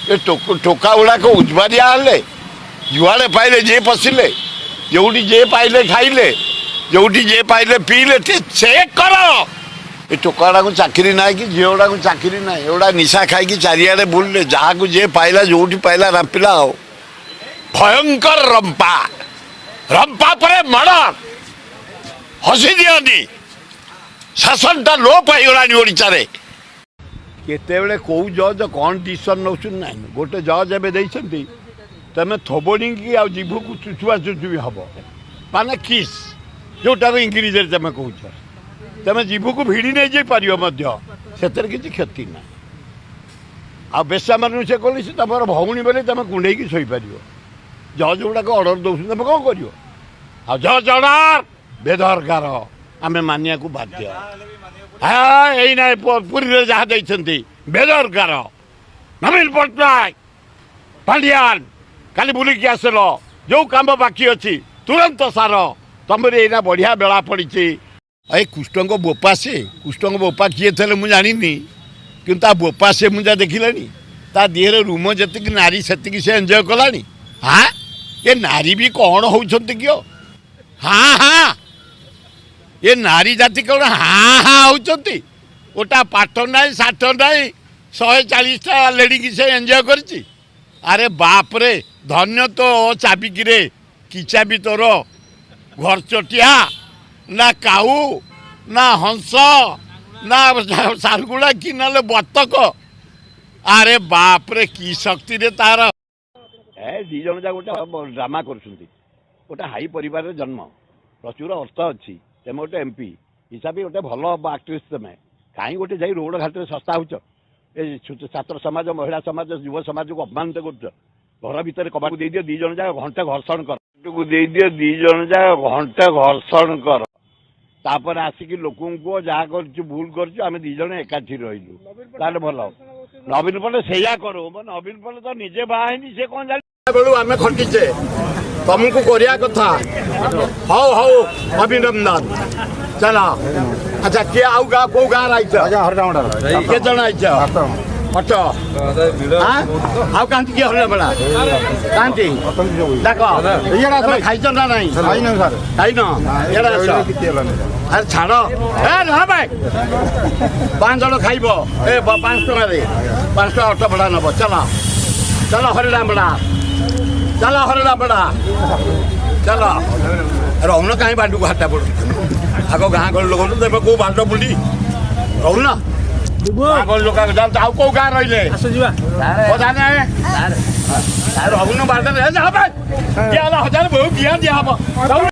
ये टोका गुड़ाक उजबारिया हेले जुआड़े पाइले जे पशिले जोटी जे पाइले खाइले जोटी जे पाइले पीले चेक कर ये टोका गुड़ा को चाकरी ना कि झील गुड़ा को चाकरी ना एगुड़ा निशा खाई चारिड़े बुलले जहाँ को जे पाइला जोटी पाइला रांपिला हो भयंकर रंपा रंपा पर मर्डर हसी दिखती शासनटा लोप हो ओडार केते कौ जज कौन डिसीजन नौ ना गोटे जज एवं तुम थोबड़ी की जीभ को चुचुआ चुचुवी हम माने किस जोटा इंग्लीश तुम कौच तुम जीभ को भिड़ी नहीं जापर से किसी क्षति ना आ बेसा मान से कल से तुम भौणी बोले तुम कुंडे शोपार जज गुड़ाक अर्डर दौ तुम कौन कर जज अर्डर बेदरकार आम मानिया को बाध्य हाँ यही ना पुरी जहाँ देखते बेदरकार नवीन पट्टनायक पांडियान काली बुलिकी आसल जो काम बाकी अच्छी तुरंत सार तुम ये बढ़िया बेला पड़ी ए कृष्ण बोपा से कृष्ण बोपा किए थे मुझे जानी कि बोपा से मुझे देखला ता देहर रूम जी नारी से एंजय कला हाँ ये नारी भी कौन होती कियो हाँ हाँ ये नारी जाति कौन हाँ हाँ होती गोटा पाठ ना साठ ना 140टा लेडी की से एंजय करची अरे बाप रे धन्य तो चाबिकी रे कि चाबी तोर घर चटिया ना काऊ ना हंस ना सारगुड़ा कि ना बतक अरे बाप रे कि शक्ति रे तार ए दी जन जा गोटे ड्रामा कर हाई परिवार जन्म प्रचुर अर्थ अच्छी तुम गोटे एमपी हिसाब से गोटे भल आक्ट्रेस तुम्हें कहीं गोटे जा रोड घाट सस्ता हो छात्र समाज महिला समाज युव समाज को अपमानित कर घर भितर कबाड़ दे दियो दी जन जा घंटे घर्षण कर दे दियो दी जन जा घंटे घर्षण कर तापर आसिक लोक जहाँ कर भूल कर दी जन एकाठी रही भल नवीन पल्ले से करो नवीन पल्ले तो निजे बाहनी से कौन जाने बेलू आम खटीचे तुमको करिया कथा हौ हौ अभिनंदन चला अच्छा किए आउ गा को गाँव आई के जन आई अट आउ कहाँती किए हरना बेला कहाँती देख खाई ना नहीं खाई अरे छाड़ ए ना भाई 5 जन खाइब ए 5 टका 5 टका अटो भड़ा नब चला चलो हरिणाम बड़ा चलो हरिणाम बड़ा चलो रहुन कहीं बाटू को हाटा पड़ आग गाँ गल लोग तेज कौ बाट बुली रहुन गाँ गल लोक जाओ कौ गाँ रही रहुन बाट 1000 बहुत बिहा दिहब